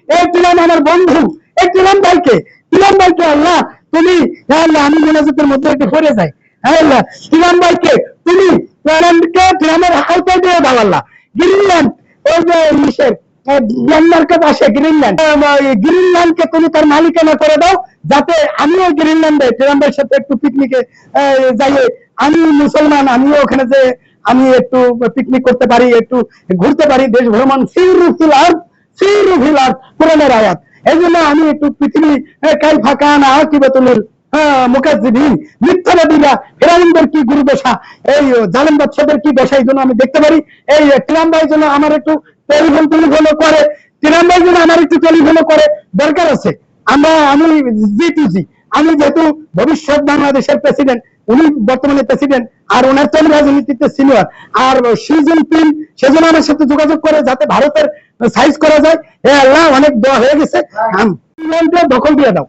এই টিলাম আমার বন্ধু, এই টিলাম ভাইকে আল্লাহ তুমি, আল্লাহ আমি মোনাজাতের মধ্যে একটু পড়ে যাই, আল্লাহ টিলাম ভাইকে তুমি টিলামের আওতায় দিয়ে দাও আল্লাহ। গ্রিনল্যান্ড ওই যে ইসের মিয়ানমারকে পাশে গ্রিনল্যান্ডকে তুমি তার মালিকানা করে দাও, যাতে আমিও গ্রিনল্যান্ডে টিলামের সাথে একটু পিকনিকে যাই, আমি মুসলমান, আমিও ওখানে যে আমি একটু পিকনিক করতে পারি, একটু ঘুরতে পারি, দেশ ভ্রমণ, কোরআনের আয়াত। এই জন্য আমি একটু পৃথিবী কাইফা কানা আকিবাতুল মুকাজ্জিবিন, মিথ্যাবাদীরা ফেরাউনদের কি গুরুদশা, এই জালেম বাদশাদের কি দশা, এই জন্য আমি দেখতে পারি। এই টিলাম ভাই জন্য আমার একটু টেলিফোন করে, টিলাম ভাই জন্য আমার একটু টেলিফোন করে দরকার আছে। আমি জি2জি, আমি যেহেতু ভবিষ্যৎ বাংলাদেশের প্রেসিডেন্ট, উনি বর্তমানে প্রেসিডেন্ট, আর ওনার তো রাজনীতিতে সিনিয়র, আর শি জিনপিং সেজন্য আমার সাথে যোগাযোগ করে যাতে ভারতের সাইজ করা যায়। আল্লাহ অনেক দোয়া হয়ে গেছে, দখল দিয়ে দাও।